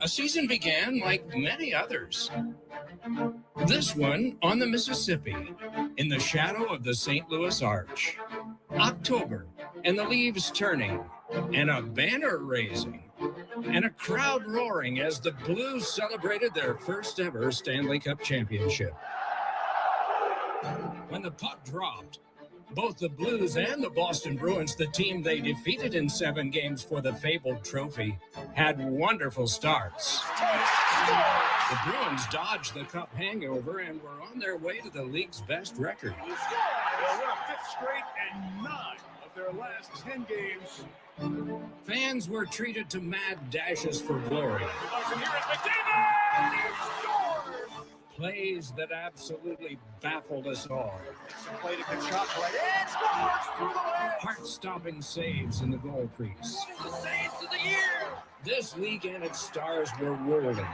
A season began like many others. This one on the Mississippi, in the shadow of the St. Louis Arch. October, and the leaves turning, and a banner raising, and a crowd roaring as the Blues celebrated their first ever Stanley Cup championship. When the puck dropped, both the Blues and the Boston Bruins, the team they defeated in 7 games for the fabled trophy, had wonderful starts. The Bruins dodged the cup hangover and were on their way to the league's best record. They'll win a 5th straight and 9 of their last 10 games. Fans were treated to mad dashes for glory. And here is McDavid! He scores! Plays that absolutely baffled us all. Played a good shot right and scores through the legs. Heart-stopping saves in the goal crease. What is the saves of the year? This league and its stars were rolling,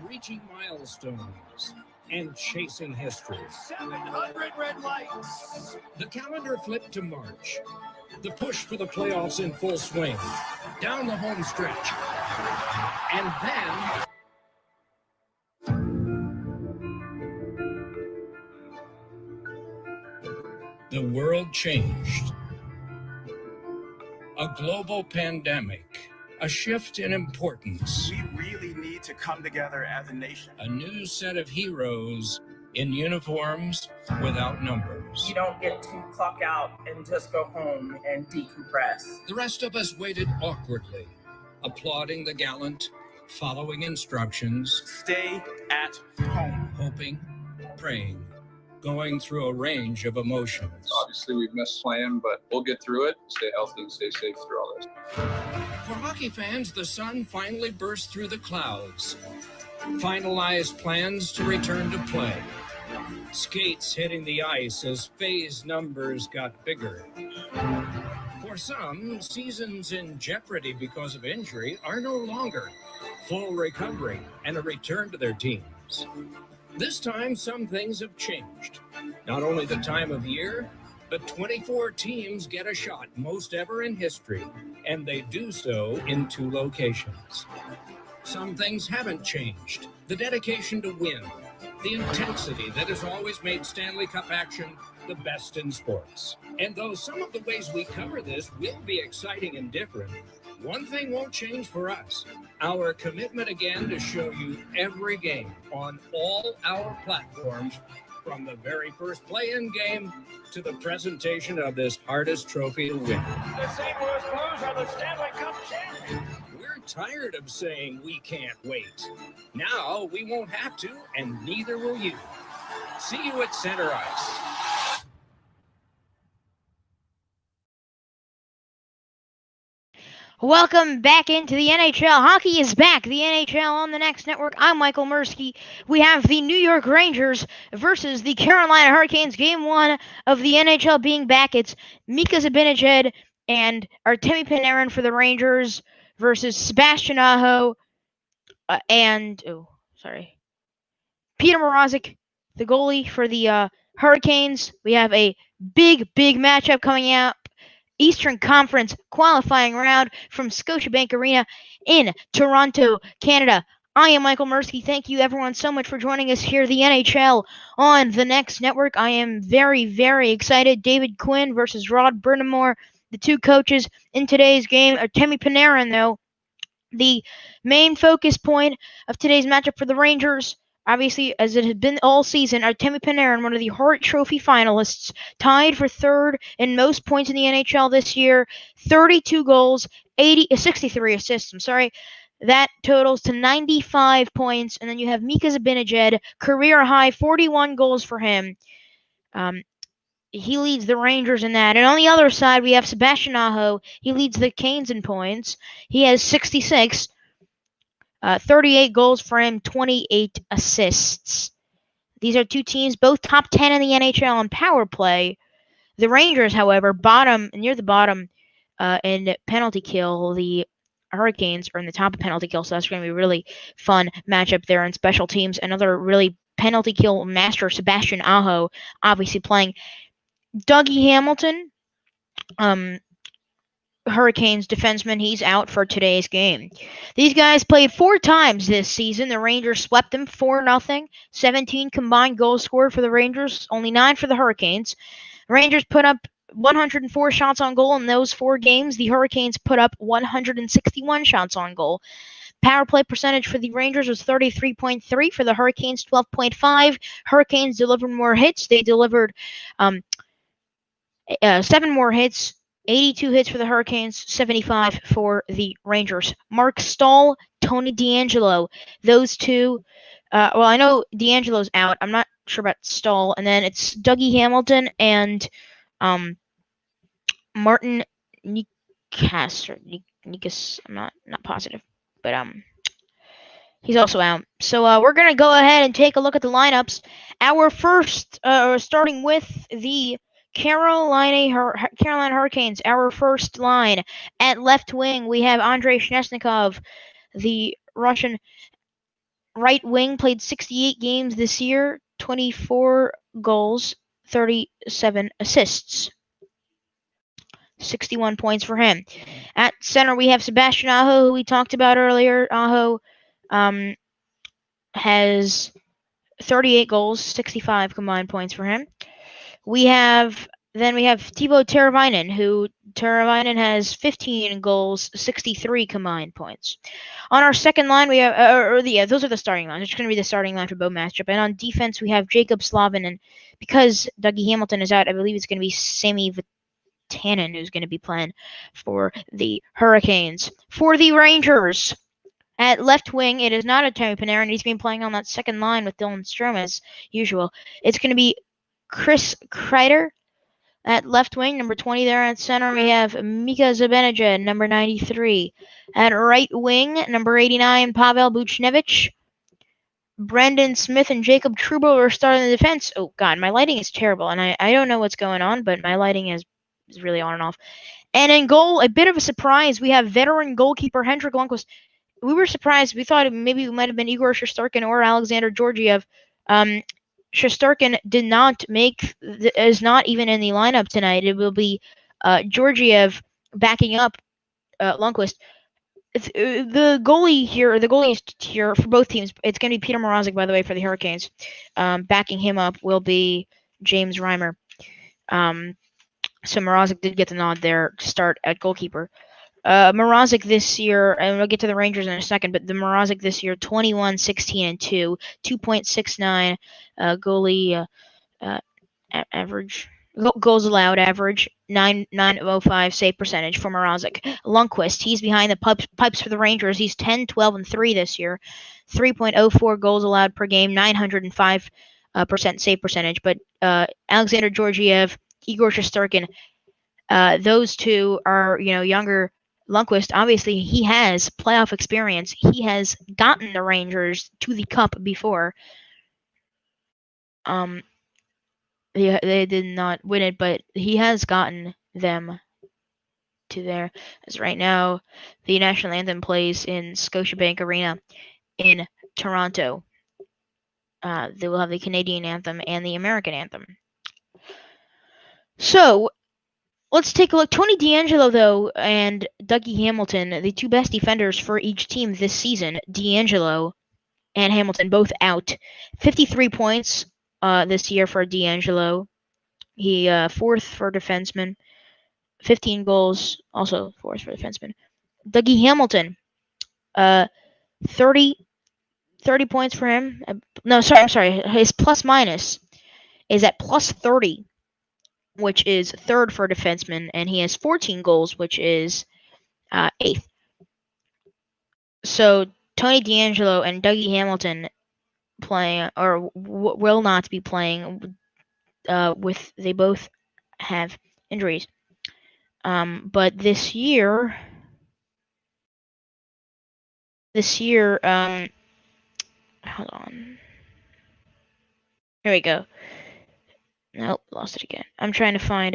reaching milestones and chasing history. 700 red lights. The calendar flipped to March. The push for the playoffs in full swing. Down the home stretch. And then the world changed. A global pandemic, a shift in importance. We really need to come together as a nation. A new set of heroes in uniforms without numbers. You don't get to clock out and just go home and decompress. The rest of us waited awkwardly, applauding the gallant, following instructions. Stay at home. Hoping, praying, going through a range of emotions. Obviously, we've missed plan, but we'll get through it, stay healthy, and stay safe through all this. For hockey fans, the sun finally burst through the clouds. Finalized plans to return to play. Skates hitting the ice as phase numbers got bigger. For some, seasons in jeopardy because of injury are no longer. Full recovery and a return to their teams. This time, some things have changed. Not only the time of year, but 24 teams get a shot, most ever in history, and they do so in 2 locations. Some things haven't changed. The dedication to win, the intensity that has always made Stanley Cup action the best in sports. And though some of the ways we cover this will be exciting and different, one thing won't change for us. Our commitment again to show you every game on all our platforms, from the very first play-in game to the presentation of this hardest trophy to win. The St. Louis Blues are the Stanley Cup champions. We're tired of saying we can't wait. Now we won't have to, and neither will you. See you at center ice. Welcome back into the NHL. Hockey is back. The NHL on the Next Network. I'm Michael Mirskiy. We have the New York Rangers versus the Carolina Hurricanes. Game 1 of the NHL being back. It's Mika Zibanejad and Artemi Panarin for the Rangers versus Sebastian Aho and Peter Mrazek, the goalie for the Hurricanes. We have a big matchup coming out. Eastern Conference qualifying round from Scotiabank Arena in Toronto, Canada. I am Michael Mirskiy. Thank you everyone so much for joining us here, the NHL on the Next Network. I am very excited. David Quinn versus Rod Brind'Amour, the 2 coaches in today's game. Artemi Panarin, though, the main focus point of today's matchup for the Rangers. Obviously, as it had been all season, Artemi Panarin, one of the Hart Trophy finalists, tied for 3rd in most points in the NHL this year. 32 goals, 63 assists. That totals to 95 points. And then you have Mika Zibanejad, career high, 41 goals for him. He leads the Rangers in that. And on the other side, we have Sebastian Aho. He leads the Canes in points. He has 66. 38 goals for him, 28 assists. These are 2 teams, both top 10 in the NHL on power play. The Rangers, however, near the bottom in penalty kill. The Hurricanes are in the top of penalty kill, so that's going to be a really fun matchup there in special teams. Another really penalty kill master, Sebastian Aho, obviously playing Dougie Hamilton. Hurricanes defenseman. He's out for today's game. These guys played 4 times this season. The Rangers swept them 4-0. 17 combined goals scored for the Rangers, only 9 for the Hurricanes. Rangers put up 104 shots on goal in those 4 games. The Hurricanes put up 161 shots on goal. Power play percentage for the Rangers was 33.3, for the Hurricanes 12.5. Hurricanes delivered more hits. They delivered 7 more hits. 82 hits for the Hurricanes, 75 for the Rangers. Mark Stahl, Tony DeAngelo, those two. Well, I know DeAngelo's out. I'm not sure about Stahl. And then it's Dougie Hamilton and Martin Nikas. I'm not positive, but he's also out. So we're gonna go ahead and take a look at the lineups. Our first, starting with the Carolina Hurricanes. Our first line at left wing, we have Andrei Shnesnikov, the Russian right wing, played 68 games this year, 24 goals, 37 assists. 61 points for him. At center, we have Sebastian Aho, who we talked about earlier. Aho has 38 goals, 65 combined points for him. We have Teuvo Teravainen, who has 15 goals, 63 combined points. On our second line, we have those are the starting lines. It's going to be the starting line for both matchup. And on defense, we have Jacob Slavin, and because Dougie Hamilton is out, I believe it's going to be Sami Vatanen who's going to be playing for the Hurricanes. For the Rangers, at left wing, it is not a Tony Panarin. He's been playing on that second line with Dylan Strome as usual. It's going to be Chris Kreider at left wing, number 20 there at center. We have Mika Zibanejad, number 93. At right wing, number 89, Pavel Buchnevich. Brendan Smith and Jacob Trouba are starting the defense. Oh, God, my lighting is terrible, and I don't know what's going on, but my lighting is really on and off. And in goal, a bit of a surprise, we have veteran goalkeeper Henrik Lundqvist. We were surprised. We thought maybe it might have been Igor Shesterkin or Alexander Georgiev. Shesterkin is not even in the lineup tonight. It will be Georgiev backing up Lundqvist. The goalies here for both teams, it's going to be Peter Mrazek, by the way, for the Hurricanes. Backing him up will be James Reimer. So Mrazek did get the nod there to start at goalkeeper. Mrazek this year, and we'll get to the Rangers in a second, but the Mrazek this year, 21, 16, and 2, 2.69 goalie average, goals allowed average, 905 save percentage for Mrazek. Lundqvist, he's behind the pipes for the Rangers. He's 10, 12, and 3 this year, 3.04 goals allowed per game, 905% save percentage. But Alexander Georgiev, Igor Shesterkin, those two are, younger. Lundqvist, obviously, he has playoff experience. He has gotten the Rangers to the Cup before. They did not win it, but he has gotten them to there. As right now, the national anthem plays in Scotiabank Arena in Toronto. They will have the Canadian anthem and the American anthem. So, let's take a look. Tony DeAngelo, though, and Dougie Hamilton, the two best defenders for each team this season. DeAngelo and Hamilton both out. 53 points this year for DeAngelo. He fourth for defenseman. 15 goals, also fourth for defenseman. Dougie Hamilton, 30 points for him. I'm sorry. His plus minus is at plus 30. Which is third for defenseman, and he has 14 goals, which is 8th. So Tony DeAngelo and Dougie Hamilton playing, or will not be playing. They both have injuries. But this year, hold on. Here we go. Nope, lost it again. I'm trying to find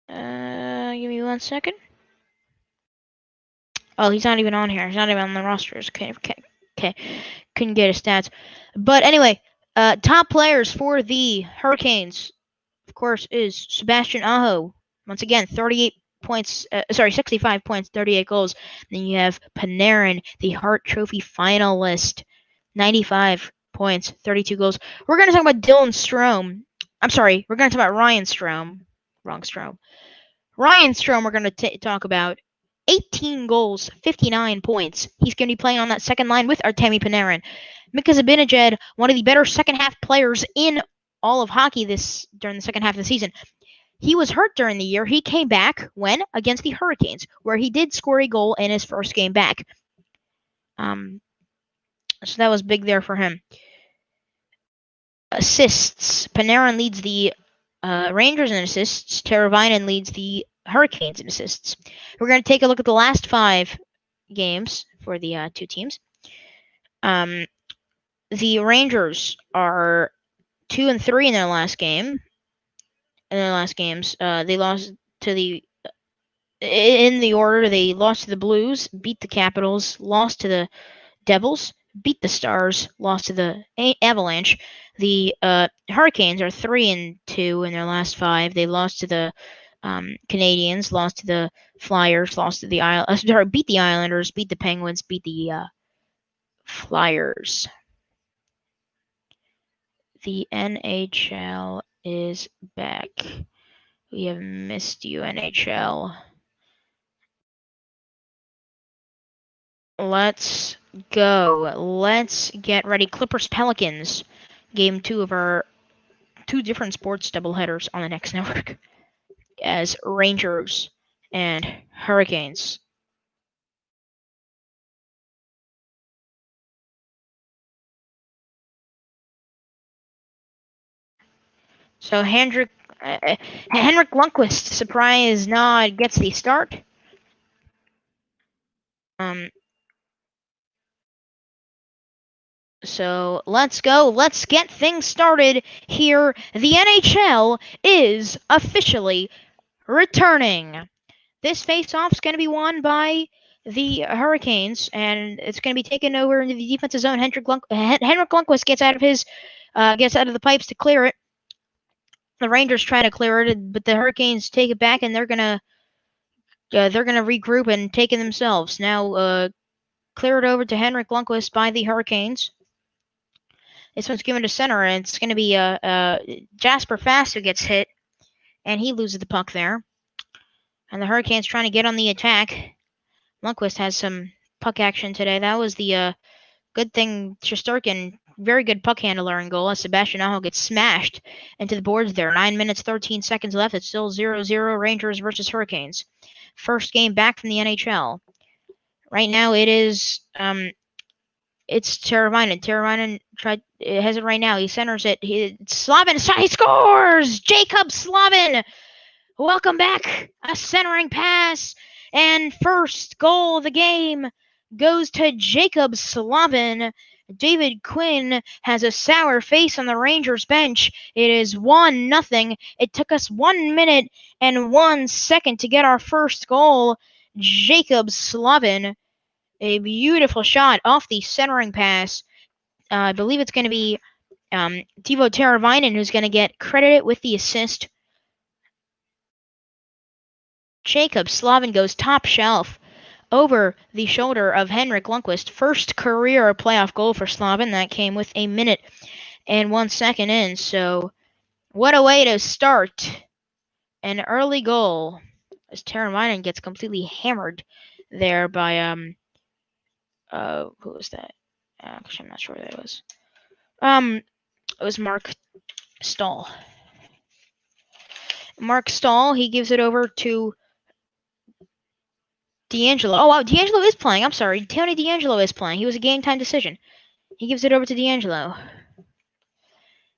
give me 1 second. Oh, he's not even on here. He's not even on the rosters. Okay. Couldn't get his stats. But anyway, top players for the Hurricanes. course, is Sebastian Aho. Once again, 65 points, 38 goals. Then you have Panarin, the Hart Trophy finalist, 95 points, 32 goals. We're going to talk about Dylan Strome. I'm sorry, we're going to talk about Ryan Strome. Wrong Strome. Ryan Strome, we're going to talk about 18 goals, 59 points. He's going to be playing on that second line with Artemi Panarin. Mika Zibanejad, one of the better second-half players in all of hockey during the second half of the season. He was hurt during the year. He came back against the Hurricanes, where he did score a goal in his first game back. So that was big there for him. Assists. Panarin leads the Rangers in assists. Teravainen leads the Hurricanes in assists. We're going to take a look at the last 5 games for the two teams. The Rangers are 2-3 in their last game. In their last games, they lost to in the order. They lost to the Blues, beat the Capitals, lost to the Devils, beat the Stars, lost to the Avalanche. The Hurricanes are 3-2 in their last 5. They lost to the Canadiens, lost to the Flyers, lost to the beat the Islanders, beat the Penguins, beat the Flyers. The NHL is back. We have missed you, NHL. Let's go. Let's get ready. Clippers Pelicans. Game 2 of our 2 different sports doubleheaders on the next network. As Rangers and Hurricanes. So Henrik Lundqvist, surprise nod, gets the start. So let's go. Let's get things started here. The NHL is officially returning. This face-off's going to be won by the Hurricanes, and it's going to be taken over into the defensive zone. Henrik Lundqvist gets out of the pipes to clear it. The Rangers try to clear it, but the Hurricanes take it back, and they're gonna regroup and take it themselves. Now, clear it over to Henrik Lundqvist by the Hurricanes. This one's given to center, and it's going to be Jasper Fast who gets hit, and he loses the puck there. And the Hurricanes trying to get on the attack. Lundqvist has some puck action today. That was the good thing. Shesterkin, very good puck handler in goal. As Sebastian Aho gets smashed into the boards there. 9 minutes, 13 seconds left. It's still 0-0 Rangers versus Hurricanes. First game back from the NHL. Right now it is it's Teravainen. Teravainen has it right now. He centers it. Slavin. He scores! Jacob Slavin! Welcome back. A centering pass. And first goal of the game goes to Jacob Slavin. David Quinn has a sour face on the Rangers bench. It is 1-0. It took us 1 minute and 1 second to get our first goal. Jacob Slavin. A beautiful shot off the centering pass. I believe it's going to be Teuvo Teravainen who's going to get credited with the assist. Jacob Slavin goes top shelf over the shoulder of Henrik Lundqvist. First career playoff goal for Slavin. That came with 1 minute and 1 second in. So what a way to start an early goal as Teravainen gets completely hammered there by who was that? Actually, I'm not sure who that was. It was Mark Stahl. Mark Stahl, he gives it over to DeAngelo. Oh, wow, DeAngelo is playing. I'm sorry. Tony DeAngelo is playing. He was a game-time decision. He gives it over to DeAngelo.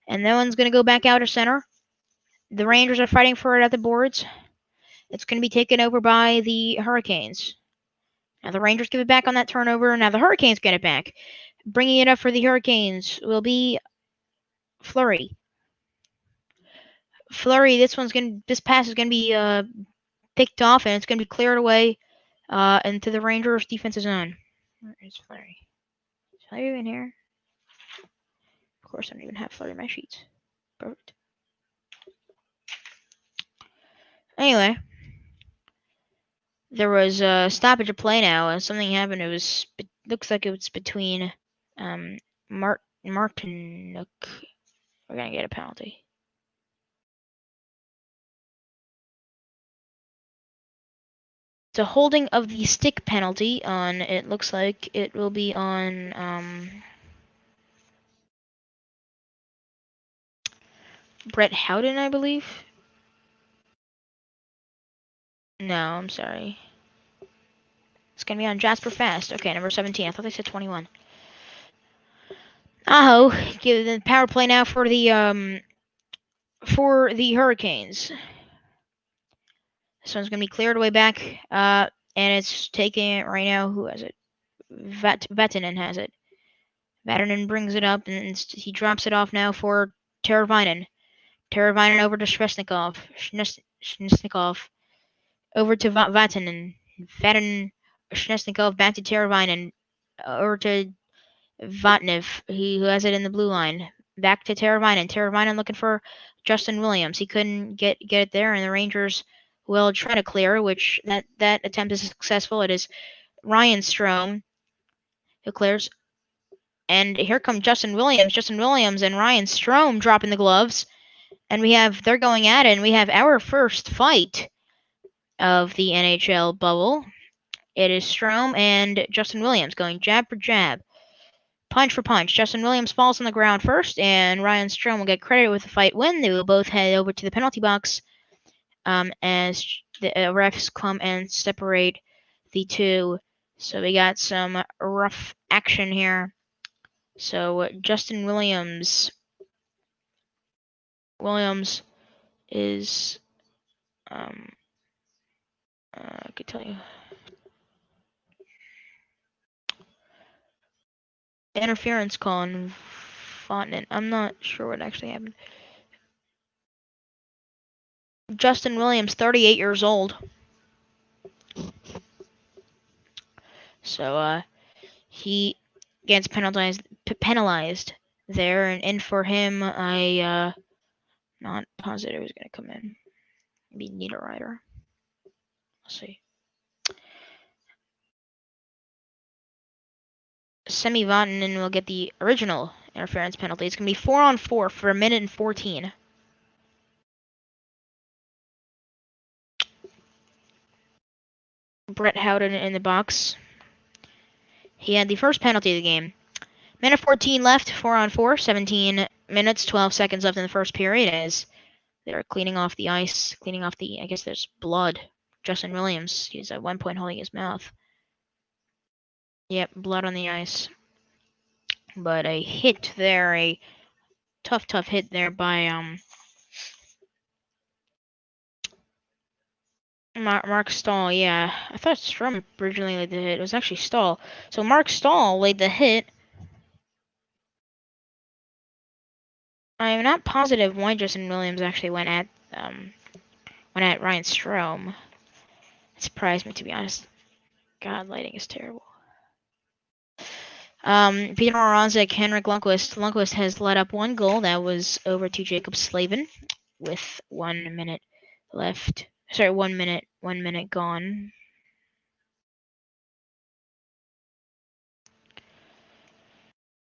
And that one's going to go back out of center. The Rangers are fighting for it at the boards. It's going to be taken over by the Hurricanes. Now the Rangers give it back on that turnover. Now the Hurricanes get it back. Bringing it up for the Hurricanes will be Fleury. This pass is going to be picked off, and it's going to be cleared away into the Rangers defensive zone. Where is Fleury? Is Fleury in here? Of course, I don't even have Fleury in my sheets. Perfect. Anyway, there was a stoppage of play now, and something happened. Looks like it was between Martinook. We're gonna get a penalty. It's a holding of the stick penalty on. It looks like it will be on Brett Howden, I believe. No, I'm sorry. It's gonna be on Jasper Fast. Okay, number 17. I thought they said 21. Aho, give the power play now for the Hurricanes. This one's gonna be cleared way back, and it's taking it right now. Who has it? Vatanen has it. Vatanen brings it up, and he drops it off now for Teravainen. Teravainen over to Svechnikov. Svechnikov over to Vatanen. Vatanen, Svechnikov back to Teravainen. Over to Vatnev, who has it in the blue line. Back to Teravainen. Teravainen looking for Justin Williams. He couldn't get it there, and the Rangers will try to clear, which that attempt is successful. It is Ryan Strome who clears. And here comes Justin Williams. Justin Williams and Ryan Strome dropping the gloves. And they're going at it, and we have our first fight of the NHL bubble. It is Strome and Justin Williams going jab for jab, punch for punch. Justin Williams falls on the ground first, and Ryan Strome will get credited with the fight win. They will both head over to the penalty box as the refs come and separate the two. So we got some rough action here. So Justin Williams is I could tell you. Interference call on Fontenay. I'm not sure what actually happened. Justin Williams, 38 years old. So he gets penalized there, and for him, I not positive is gonna come in. Maybe Niederreiter. Let's see. Semi Vatanen will get the original interference penalty. It's gonna be 4-on-4 for 1 minute and 14. Brett Howden in the box. He had the first penalty of the game. Minute 14 left, 4-on-4, 17 minutes, 12 seconds left in the first period as they're cleaning off the ice, I guess there's blood. Justin Williams, he's at one point holding his mouth. Yep, blood on the ice. But a hit there, a tough hit there by Mark Stahl. Yeah, I thought Strum originally laid the hit. It was actually Stahl. So Mark Stahl laid the hit. I am not positive why Justin Williams actually went at Ryan Strome. It surprised me, to be honest. God, lighting is terrible. Peter Mrazek, Henrik Lundqvist. Lundqvist has let up one goal. That was over to Jacob Slavin with 1 minute left. Sorry, 1 minute. 1 minute gone.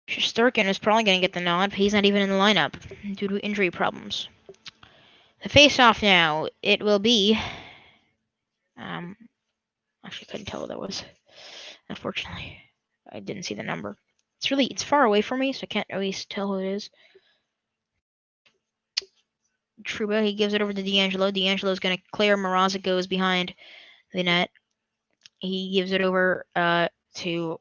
Shesterkin is probably going to get the nod, but he's not even in the lineup due to injury problems. The face-off now, it will be... actually couldn't tell what that was, unfortunately. I didn't see the number. It's far away from me, so I can't always tell who it is. Trouba, he gives it over to D'Angelo. D'Angelo's going to clear. Mrazek goes behind the net. He gives it over to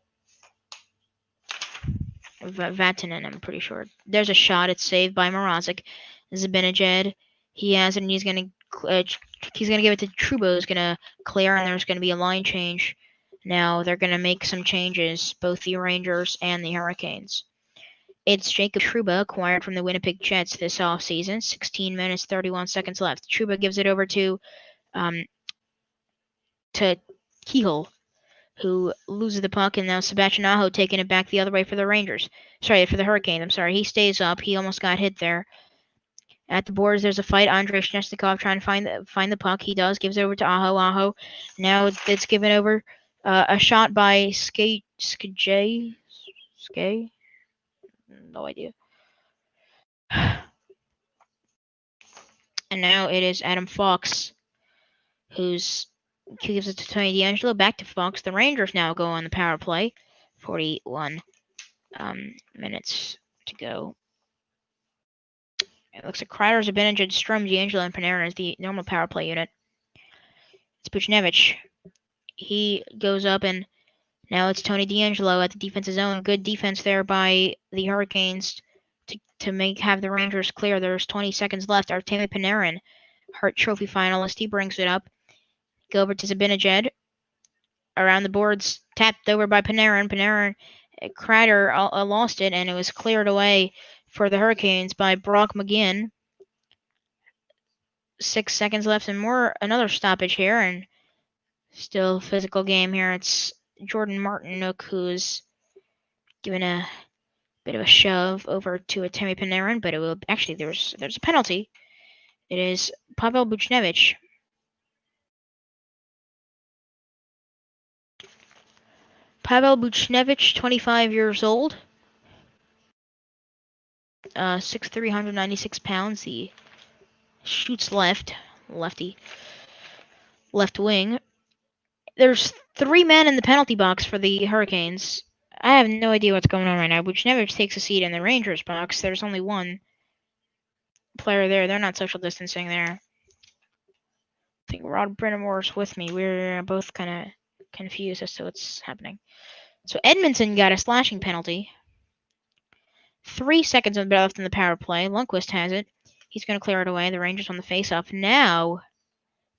Vatanen, I'm pretty sure. There's a shot. It's saved by Mrazek. Zibanejad, he has it, and he's going to give it to Trouba, who's going to clear, and there's going to be a line change. Now they're going to make some changes, both the Rangers and the Hurricanes. It's Jacob Trouba, acquired from the Winnipeg Jets this offseason. 16 minutes, 31 seconds left. Trouba gives it over to Kehel, who loses the puck, and now Sebastian Aho taking it back the other way for the Rangers. Sorry, for the Hurricanes. I'm sorry. He stays up. He almost got hit there. At the boards, there's a fight. Andrei Shnesnikov trying to find the puck. He does. Gives it over to Aho. Aho. Now it's given over. A shot by Skay. No idea. And now it is Adam Fox, who gives it to Tony DeAngelo. Back to Fox. The Rangers now go on the power play. 41 minutes to go. It looks like Kreider, Zibanejad, Strom, DeAngelo, and Panarin is the normal power play unit. It's Buchnevich. He goes up, and now it's Tony DeAngelo at the defensive zone. Good defense there by the Hurricanes to have the Rangers clear. There's 20 seconds left. Artemi Panarin, Hart Trophy finalist, he brings it up. Go over to Zibanejad. Around the boards, tapped over by Panarin. Kreider lost it, and it was cleared away for the Hurricanes by Brock McGinn. 6 seconds left and more. Another stoppage here, and still physical game here. It's Jordan Martinook who's given a bit of a shove over to Artemi Panarin, but it will actually there's a penalty. It is Pavel Buchnevich. Pavel Buchnevich, 25 years old. 6'3", 196 pounds. He shoots lefty, left wing. There's 3 men in the penalty box for the Hurricanes. I have no idea what's going on right now. Buchnevich takes a seat in the Rangers box. There's only one player there. They're not social distancing there. I think Rod Brennamore's with me. We're both kind of confused as to what's happening. So Edmondson got a slashing penalty. 3 seconds left in the power play. Lundqvist has it. He's going to clear it away. The Rangers on the face-off. Now,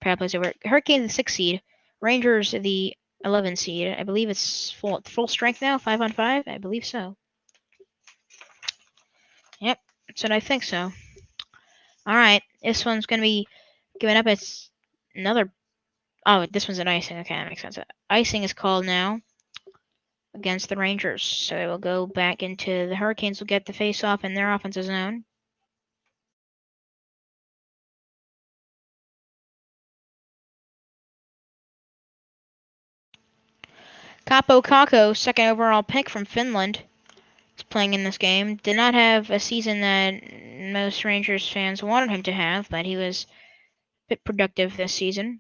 power play's over. Hurricanes the 6th seed. Rangers the 11th seed. I believe it's full strength now, 5-on-5. I believe so. Yep, that's what I think so. All right, this one's going to be given up as another. Oh, this one's an icing. Okay, that makes sense. Icing is called now against the Rangers. So it will go back into the Hurricanes will get the face-off in their offensive zone. Capo Kakko, second overall pick from Finland, is playing in this game. Did not have a season that most Rangers fans wanted him to have, but he was a bit productive this season.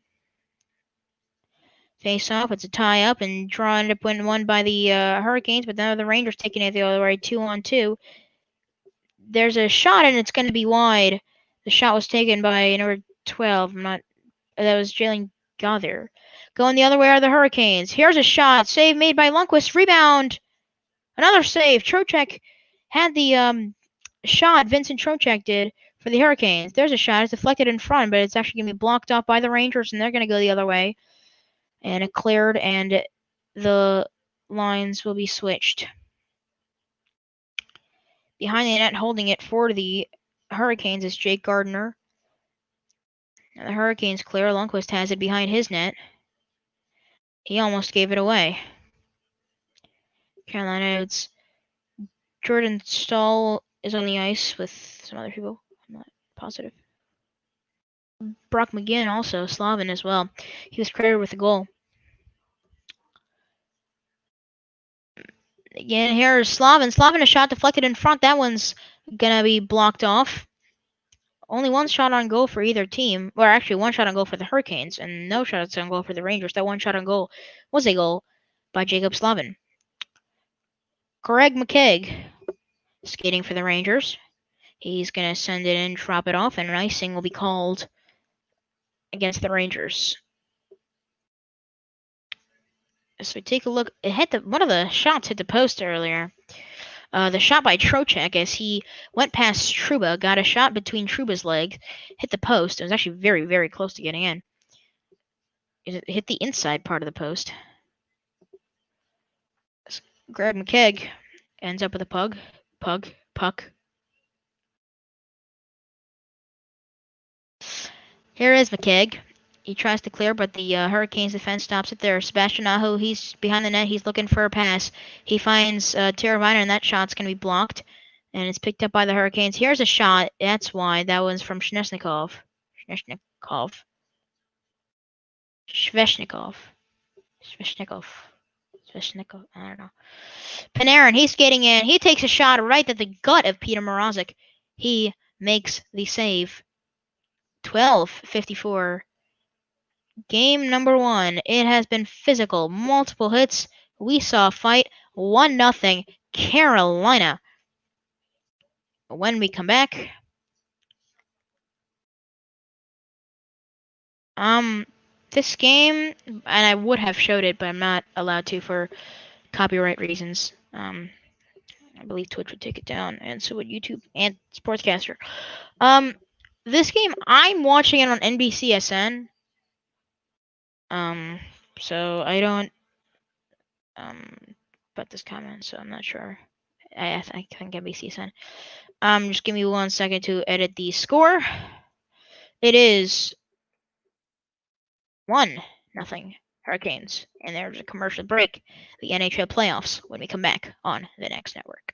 Face off, it's a tie up, and draw ended up won by the Hurricanes, but now the Rangers taking it the other way, 2-on-2. There's a shot, and it's going to be wide. The shot was taken by number 12. That was Jalen Gother. Going the other way are the Hurricanes. Here's a shot, save made by Lundqvist. Rebound, another save. Trocheck had the shot. Vincent Trocheck did for the Hurricanes. There's a shot. It's deflected in front, but it's actually going to be blocked off by the Rangers, and they're going to go the other way. And it cleared, and the lines will be switched. Behind the net, holding it for the Hurricanes is Jake Gardiner. Now the Hurricanes clear. Lundqvist has it behind his net. He almost gave it away. Carolina, it's Jordan Stahl is on the ice with some other people. I'm not positive. Brock McGinn also, Slavin as well. He was credited with the goal. Again, here's Slavin. Slavin, a shot deflected in front. That one's going to be blocked off. Only one shot on goal for either team. Or actually, one shot on goal for the Hurricanes, and no shots on goal for the Rangers. That one shot on goal was a goal by Jacob Slavin. Greg McKegg skating for the Rangers. He's going to send it in, drop it off, and an icing will be called against the Rangers. So take a look. It hit one of the shots hit the post earlier. The shot by Trocheck as he went past Trouba, got a shot between Trouba's legs, hit the post. It was actually very, very close to getting in. It hit the inside part of the post. Greg McKegg ends up with a puck. Here is McKegg. He tries to clear, but the Hurricanes defense stops it there. Sebastian Aho, he's behind the net. He's looking for a pass. He finds Teravainen, and that shot's going to be blocked And it's picked up by the Hurricanes. Here's a shot. That's why. That was from Sveshnikov. I don't know. Panarin, he's skating in. He takes a shot right at the gut of Peter Mrazek. He makes the save. 12:54. Game number 1. It has been physical. Multiple hits. We saw a fight. 1-0 Carolina. When we come back, this game, and I would have showed it, but I'm not allowed to for copyright reasons. I believe Twitch would take it down, and so would YouTube and Sportscaster. This game, I'm watching it on NBCSN. So I don't put this comment, so I'm not sure. I think NBCSN. Just give me 1 second to edit the score. It is 1-0 Hurricanes, and there's a commercial break. The NHL playoffs when we come back on the next network.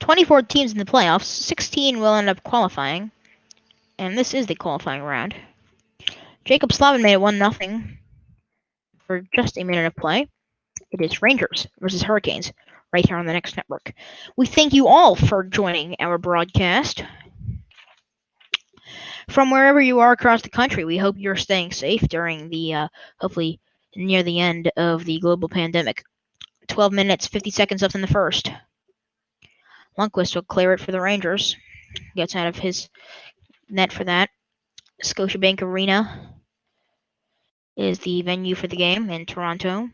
"24 teams in the playoffs, 16 will end up qualifying, and this is the qualifying round. Jacob Slavin made it 1-0 for just a minute of play. It is Rangers versus Hurricanes right here on the next network. We thank you all for joining our broadcast. From wherever you are across the country, we hope you're staying safe during the, hopefully, near the end of the global pandemic. 12 minutes, 50 seconds left in the first. Lundqvist will clear it for the Rangers. Gets out of his net for that. Scotiabank Arena is the venue for the game in Toronto.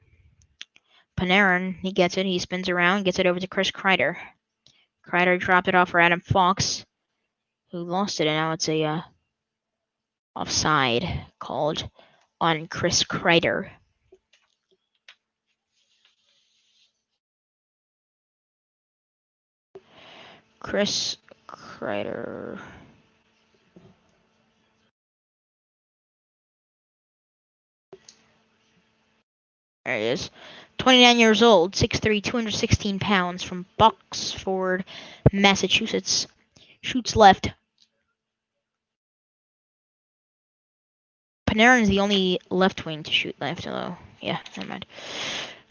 Panarin, he gets it. He spins around, gets it over to Chris Kreider. Kreider dropped it off for Adam Fox, who lost it, and now it's a offside called on Chris Kreider. Chris Kreider. There he is. 29 years old, 6'3", 216 pounds, from Boxford, Massachusetts. Shoots left. Panarin is the only left wing to shoot left, although, yeah, never mind.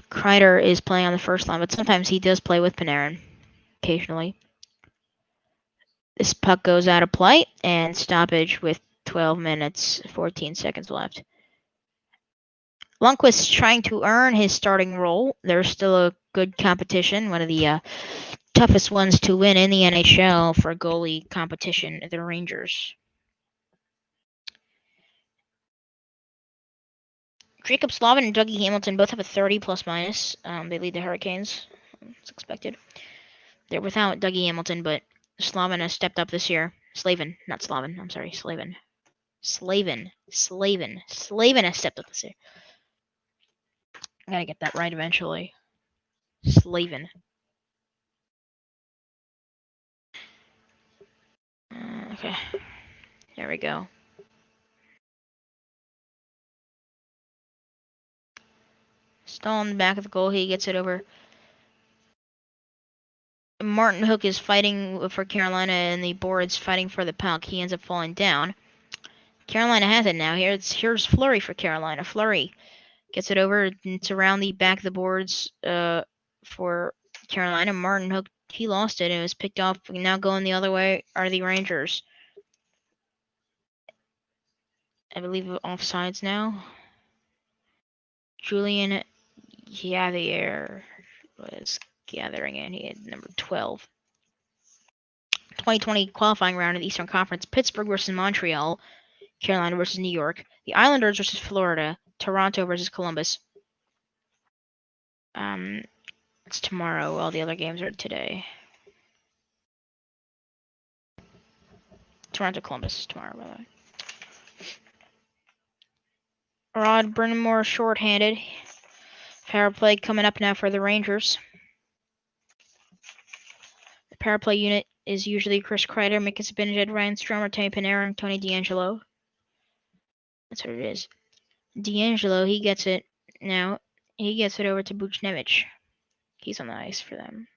Kreider is playing on the first line, but sometimes he does play with Panarin, occasionally. This puck goes out of play, and stoppage with 12 minutes, 14 seconds left. Lundqvist trying to earn his starting role. There's still a good competition, one of the toughest ones to win in the NHL for goalie competition, the Rangers. Jacob Slavin and Dougie Hamilton both have a 30 plus minus. They lead the Hurricanes. It's expected. They're without Dougie Hamilton, but Slavin has stepped up this year. Slavin, not Slavin. I'm sorry, Slavin. Slavin has stepped up this year. I gotta get that right eventually. Slavin. Okay. There we go. Stall in the back of the goal. He gets it over. Martin Hook is fighting for Carolina, and the board's fighting for the puck. He ends up falling down. Carolina has it now. Here's Fleury for Carolina. Fleury gets it over. It's around the back of the boards for Carolina. Martin Hook, he lost it. It was picked off. Now going the other way are the Rangers. I believe, offsides now. Julian Javier was gathering in. He had number 12. 2020 qualifying round of the Eastern Conference. Pittsburgh versus Montreal. Carolina versus New York. The Islanders versus Florida. Toronto versus Columbus. It's tomorrow. All the other games are today. Toronto Columbus tomorrow, by the way. Rod Brind'Amour shorthanded. Power play coming up now for the Rangers. The power play unit is usually Chris Kreider, Mika Zibanejad, Ryan Strome, Tony Panarin, and Tony DeAngelo. That's what it is. DeAngelo, he gets it now. He gets it over to Buchnevich. He's on the ice for them.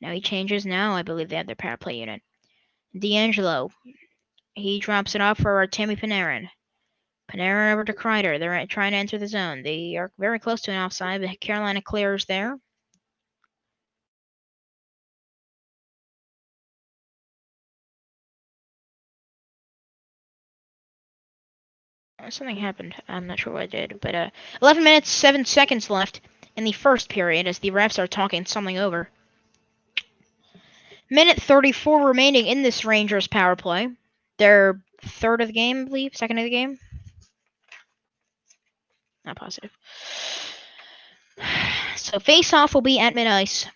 Now he changes. Now I believe they have their power play unit. DeAngelo, he drops it off for Artemi Panarin. Panarin over to Kreider. They're trying to enter the zone. They are very close to an offside, but Carolina clears there. Something happened. I'm not sure what it did, but 11 minutes, 7 seconds left in the first period as the refs are talking something over. Minute 34 remaining in this Rangers power play. Their third of the game, I believe. Second of the game. Not positive. So face-off will be at mid-ice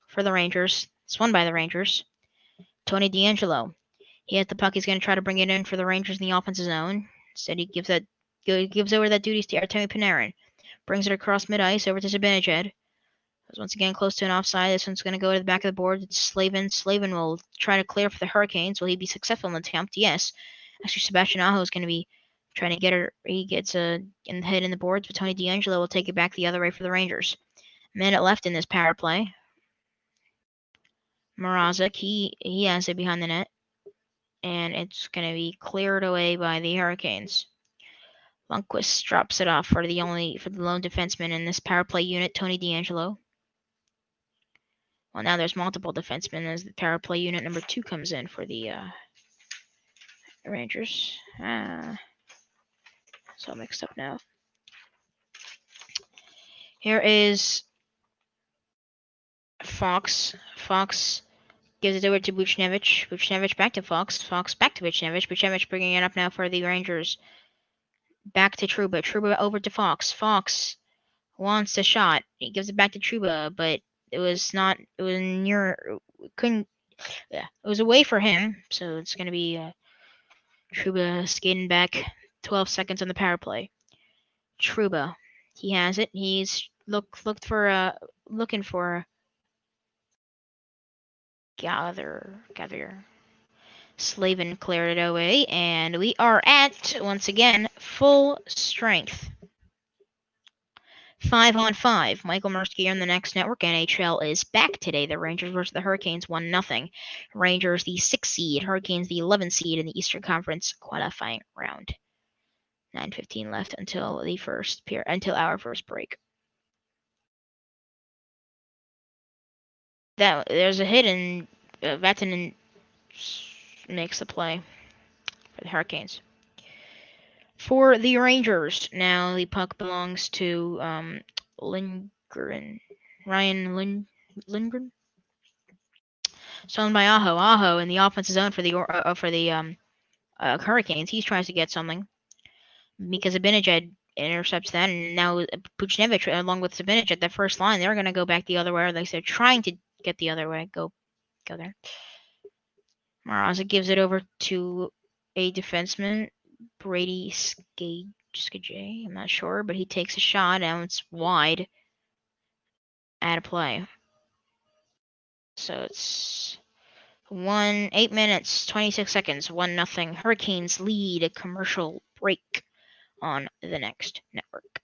for the Rangers. It's won by the Rangers. Tony DeAngelo. He has the puck. He's going to try to bring it in for the Rangers in the offensive zone. Instead, he gives over that duty to Artemi Panarin. Brings it across mid-ice over to Zibanejad. Once again, close to an offside. This one's going to go to the back of the board. It's Slavin. Slavin will try to clear for the Hurricanes. Will he be successful in the attempt? Yes. Actually, Sebastian Aho is going to be trying to get her. He gets in the head in the boards, but Tony DeAngelo will take it back the other way for the Rangers. Minute left in this power play. Mrazek, he has it behind the net, and it's going to be cleared away by the Hurricanes. Lundqvist drops it off for the lone defenseman in this power play unit, Tony DeAngelo. Well, now there's multiple defensemen as the power play unit number 2 comes in for the Rangers. It's all mixed up now. Here is Fox. Fox gives it over to Buchnevich. Buchnevich back to Fox. Fox back to Buchnevich. Buchnevich bringing it up now for the Rangers. Back to Trouba. Trouba over to Fox. Fox wants a shot. He gives it back to Trouba, but it was near. Couldn't. Yeah, it was away for him. So it's going to be Trouba skating back. 12 seconds on the power play. Trouba. He has it. He's looking for Gather. Slavin cleared it away, and we are at, once again, full strength. 5-on-5. Michael Mirskiy on the Next Network. NHL is back today. The Rangers versus the Hurricanes 1-0. Rangers the 6th seed, Hurricanes the 11th seed in the Eastern Conference qualifying round. 9:15 left until our first break. There's a hit and Vatanen makes the play for the Hurricanes. For the Rangers, now the puck belongs to Lindgren. Ryan Lindgren. Stolen by Aho. Aho in the offensive zone for the Hurricanes. He tries to get something because Zibanejad intercepts that, and now Buchnevich along with Zibanejad, that first line, they're going to go back the other way. Or they said trying to get the other way. Go there. Mrazek gives it over to a defenseman, Brady Skajay. I'm not sure, but he takes a shot, and it's wide. Out of play. So it's 8 minutes, 26 seconds, 1-0. Hurricanes lead. A commercial break on the Next Network.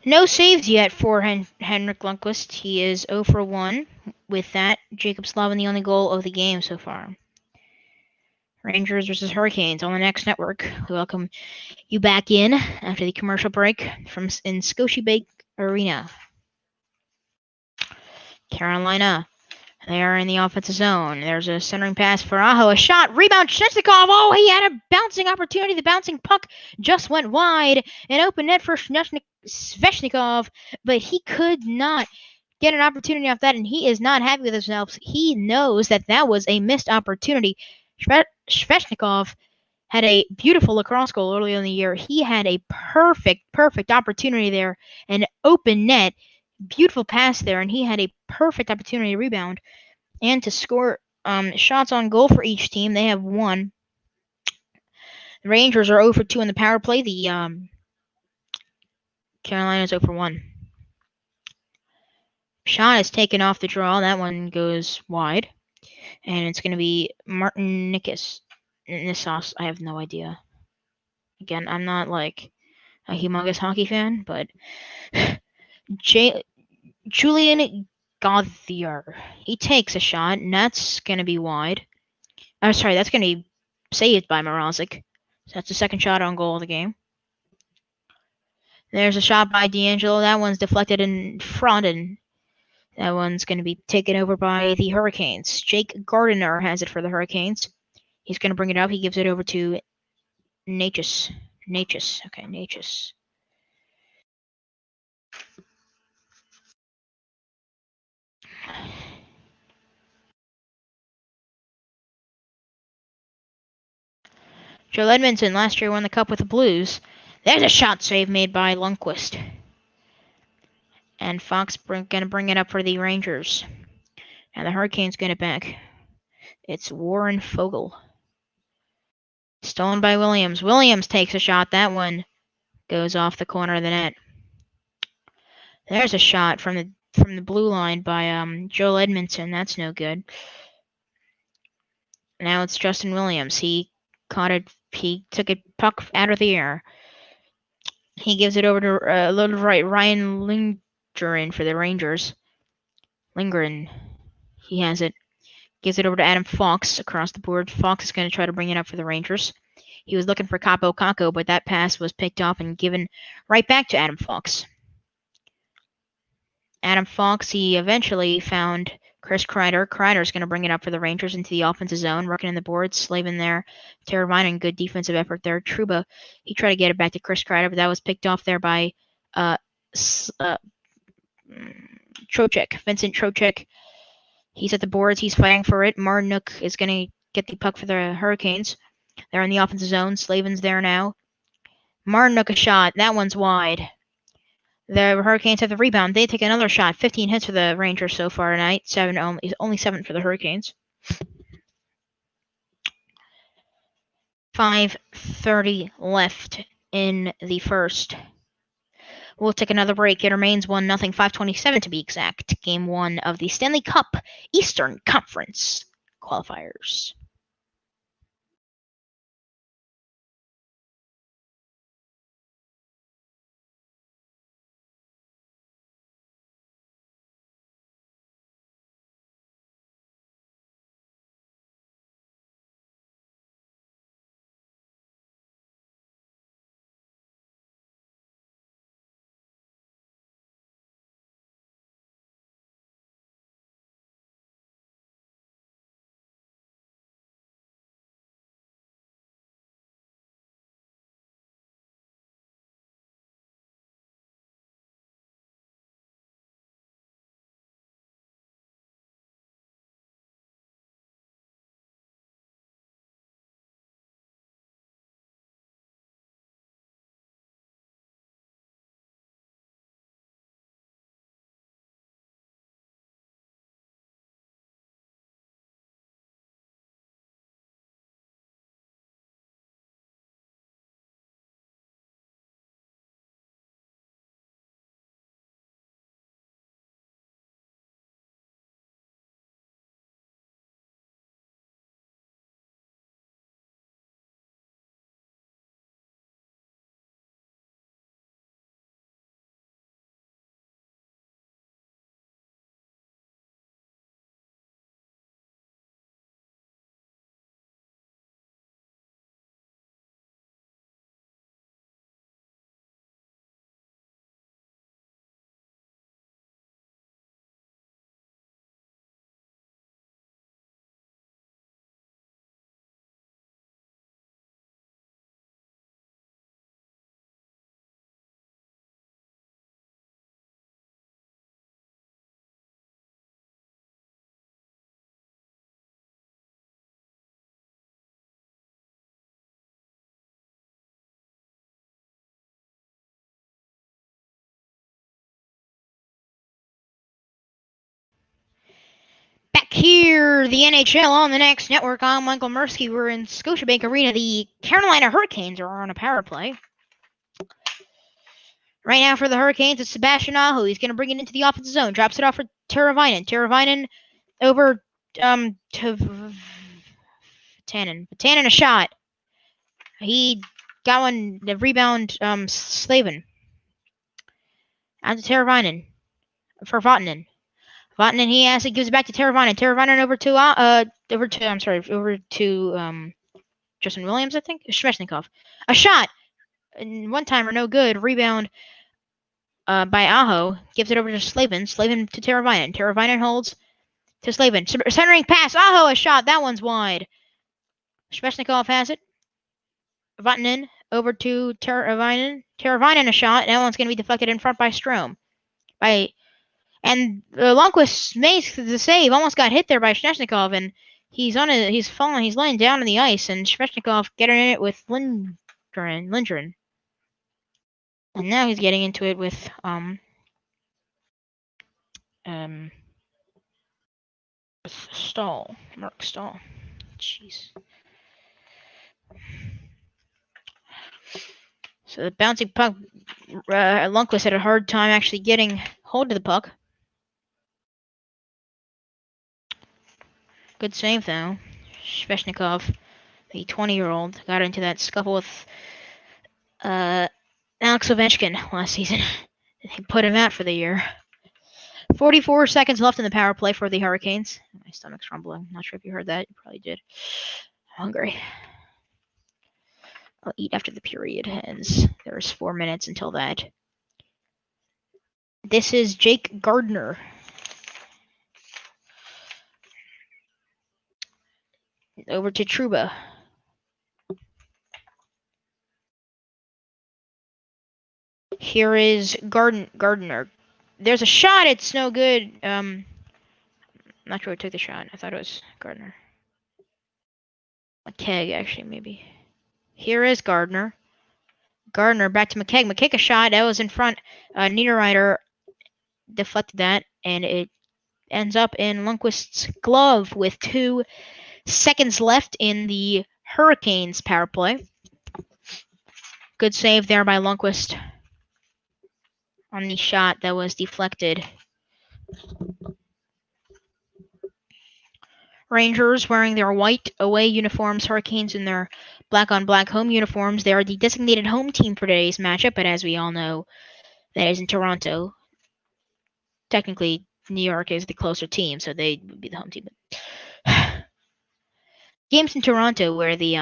No saves yet for Henrik Lundqvist. He is 0 for 1. With that, Jacob Slavin the only goal of the game so far. Rangers versus Hurricanes on the Next Network. We welcome you back in after the commercial break in Scotiabank Arena. Carolina, they are in the offensive zone. There's a centering pass for Aho. A shot, rebound, Svechnikov. Oh, he had a bouncing opportunity. The bouncing puck just went wide. An open net for Svechnikov, but he could not get an opportunity off that, and he is not happy with himself. He knows that was a missed opportunity. Svechnikov had a beautiful lacrosse goal earlier in the year. He had a perfect opportunity there, an open net, beautiful pass there, and he had a perfect opportunity to rebound and to score shots on goal for each team. They have 1. The Rangers are 0 for 2 in the power play. The Carolina's 0 for 1. Shot is taken off the draw. That one goes wide. And it's going to be Martin Nissos. I have no idea. Again, I'm not like a humongous hockey fan, but Julian Gauthier. He takes a shot, and that's going to be wide. That's going to be saved by Mrazek. So that's the second shot on goal of the game. There's a shot by D'Angelo. That one's deflected in front, and that one's going to be taken over by the Hurricanes. Jake Gardiner has it for the Hurricanes. He's going to bring it up. He gives it over to Natchez. Okay, Natchez. Joe Edmondson last year won the Cup with the Blues. There's a shot save made by Lundqvist. And Fox going to bring it up for the Rangers. And the Hurricanes get it back. It's Warren Foegele. Stolen by Williams. Williams takes a shot. That one goes off the corner of the net. There's a shot from the blue line by Joel Edmondson. That's no good. Now it's Justin Williams. He took a puck out of the air. He gives it over to little right Ryan Lindgren for the Rangers. Lindgren. He has it. Gives it over to Adam Fox across the board. Fox is going to try to bring it up for the Rangers. He was looking for Capo Caco, but that pass was picked off and given right back to Adam Fox. Adam Fox, he eventually found Chris Kreider. Kreider's going to bring it up for the Rangers into the offensive zone, working in the boards, Slavin there. Teravainen, good defensive effort there. Trouba, he tried to get it back to Chris Kreider, but that was picked off there by Trocheck, Vincent Trocheck. He's at the boards. He's fighting for it. Marnook is going to get the puck for the Hurricanes. They're in the offensive zone. Slavin's there now. Marnook a shot. That one's wide. The Hurricanes have the rebound. They take another shot. 15 hits for the Rangers so far tonight. Only 7 for the Hurricanes. 5:30 left in the first. We'll take another break. It remains 1-0, 5:27 to be exact. Game 1 of the Stanley Cup Eastern Conference qualifiers. back here, the NHL on the next network. I'm Michael Mirskiy. We're in Scotiabank Arena. The Carolina Hurricanes are on a power play. Right now for the Hurricanes, it's Sebastian Aho. He's going to bring it into the offensive zone. Drops it off for Teravainen. Teravainen over to Tannen. Tannen a shot. He got one, the rebound, Slavin. Out to Teravainen for Vatanen. Vatanen, he has it, gives it back to Teravainen. Teravainen over to Justin Williams, I think. Svechnikov. A shot. One timer, no good. Rebound by Aho. Gives it over to Slavin. Slavin to Teravainen. Teravainen holds to Slavin. Centering pass. Aho, a shot. That one's wide. Svechnikov has it. Vatanen over to Teravainen. Teravainen a shot. That one's going to be deflected in front by Strome. And Lundqvist makes the save. Almost got hit there by Svechnikov, and he's falling. He's laying down on the ice, and Svechnikov getting in it with Lindgren. And now he's getting into it with Stahl. Mark Stahl. Jeez. So the bouncing puck, Lundqvist had a hard time actually getting hold of the puck. Good save, though. Svechnikov, the 20-year-old, got into that scuffle with Alex Ovechkin last season. They put him out for the year. 44 seconds left in the power play for the Hurricanes. My stomach's rumbling. Not sure if you heard that. You probably did. I'm hungry. I'll eat after the period ends. There's 4 minutes until that. This is Jake Gardner. Over to Trouba. Here is Gardner. There's a shot. It's no good. Not sure who took the shot. I thought it was Gardner. McKegg, actually, maybe. Here is Gardner. Gardner back to McKegg. McKegg a shot. That was in front. Niederreiter deflected that, and it ends up in Lundqvist's glove with 2 seconds left in the Hurricanes power play. Good save there by Lundqvist on the shot that was deflected. Rangers wearing their white away uniforms, Hurricanes in their black-on-black home uniforms. They are the designated home team for today's matchup, but as we all know, that is in Toronto. Technically, New York is the closer team, so they would be the home team. Games in Toronto where the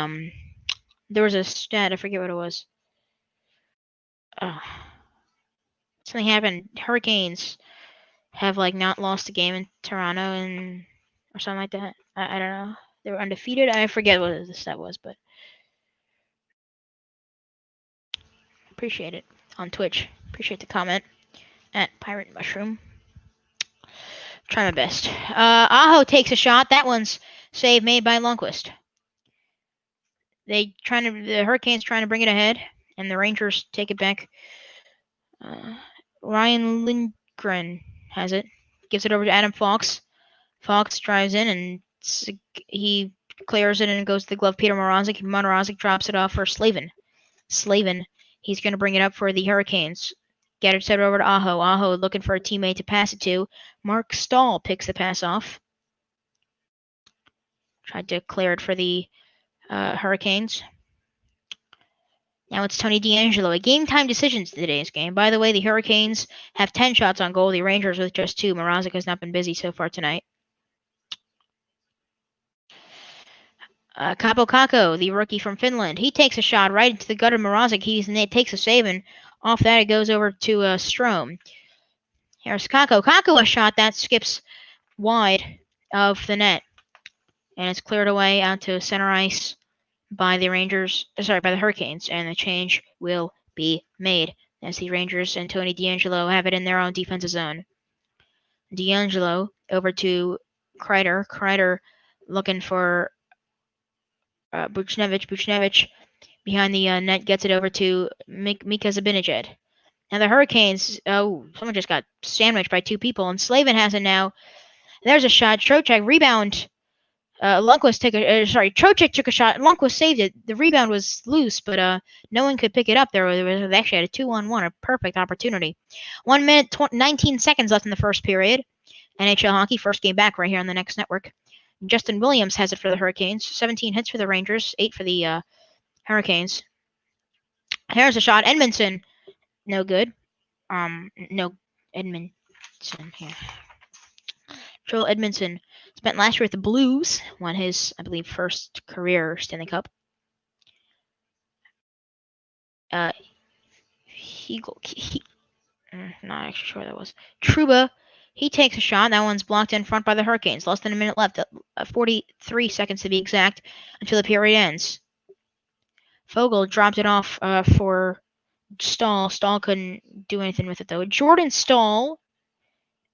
there was a stat, I forget what it was. Something happened. Hurricanes have not lost a game in Toronto or something like that. I don't know. They were undefeated. I forget what the stat was, but appreciate it on Twitch. Appreciate the comment at Pirate Mushroom. Try my best. Aho takes a shot. That one's save made by Lundqvist. The Hurricanes trying to bring it ahead, and the Rangers take it back. Ryan Lindgren has it. Gives it over to Adam Fox. Fox drives in, and he clears it, and it goes to the glove. Peter Mrazek. Mrazek drops it off for Slavin. Slavin, he's going to bring it up for the Hurricanes. Get it set over to Aho. Aho looking for a teammate to pass it to. Mark Stahl picks the pass off. Tried to clear it for the Hurricanes. Now it's Tony DeAngelo. A game-time decision to today's game. By the way, the Hurricanes have 10 shots on goal. The Rangers with just 2. Mrazek has not been busy so far tonight. Capo Kakko, the rookie from Finland. He takes a shot right into the gut of Mrazek. He takes a save, and off that it goes over to Strome. Here's Kakko. Kakko a shot that skips wide of the net. And it's cleared away out to center ice by the Hurricanes, and the change will be made as the Rangers and Tony DeAngelo have it in their own defensive zone. DeAngelo over to Kreider. Kreider looking for Buchnevich. Buchnevich behind the net gets it over to Mika Zibanejad. Now the Hurricanes, someone just got sandwiched by 2 people, and Slavin has it now. There's a shot. Trocheck rebound. Trocheck took a shot. Lundqvist saved it. The rebound was loose, but no one could pick it up. They actually had a 2-on-1, a perfect opportunity. 1 minute 19 seconds left in the first period. NHL hockey, first game back right here on the Next Network. Justin Williams has it for the Hurricanes. 17 hits for the Rangers, 8 for the Hurricanes. Here's a shot. Edmondson, no good. No, Edmondson here. Joel Edmondson spent last year with the Blues, won his, I believe, first career Stanley Cup. Not actually sure that was. Trouba, he takes a shot. That one's blocked in front by the Hurricanes. Less than a minute left, 43 seconds to be exact, until the period ends. Fogle dropped it off for Stahl. Stahl couldn't do anything with it, though. Jordan Stahl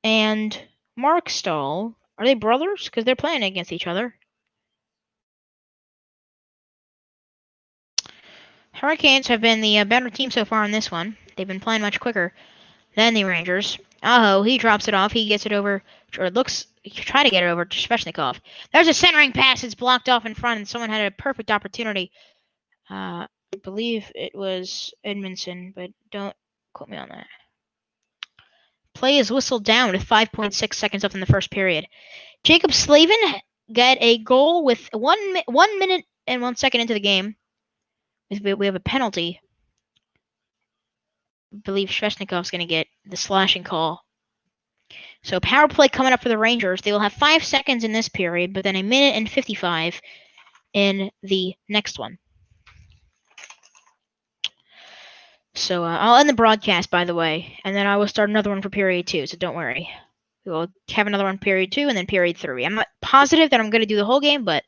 and Mark Stahl, are they brothers? Because they're playing against each other. Hurricanes have been the better team so far in this one. They've been playing much quicker than the Rangers. Aho, he drops it off. He gets it over, or he try to get it over to Svechnikov. There's a centering pass. It's blocked off in front, and someone had a perfect opportunity. I believe it was Edmondson, but don't quote me on that. Play is whistled down with 5.6 seconds left in the first period. Jacob Slavin got a goal with 1 minute and 1 second into the game. We have a penalty. I believe Svechnikov's going to get the slashing call. So power play coming up for the Rangers. They will have 5 seconds in this period, but then 1 minute and 55 in the next one. So I'll end the broadcast, by the way, and then I will start another one for period 2, so don't worry. We will have another one period 2 and then period 3. I'm not positive that I'm going to do the whole game, but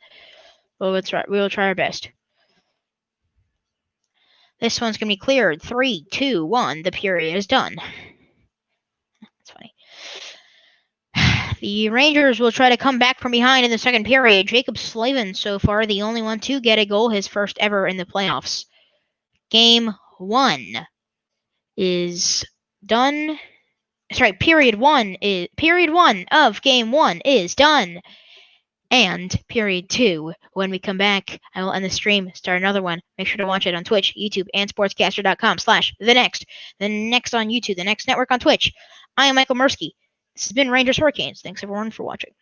we will try our best. This one's going to be cleared. 3, 2, 1. The period is done. That's funny. The Rangers will try to come back from behind in the second period. Jacob Slavin, so far, the only one to get a goal, his first ever in the playoffs. Game 1 is done. Sorry, period 1 of game 1 is done. And period 2, when we come back, I will end the stream, start another one. Make sure to watch it on Twitch, YouTube, and sportscaster.com/thenext. The Next on YouTube, the Next Network on Twitch. I am Michael Mirskiy. This has been Rangers Hurricanes. Thanks everyone for watching.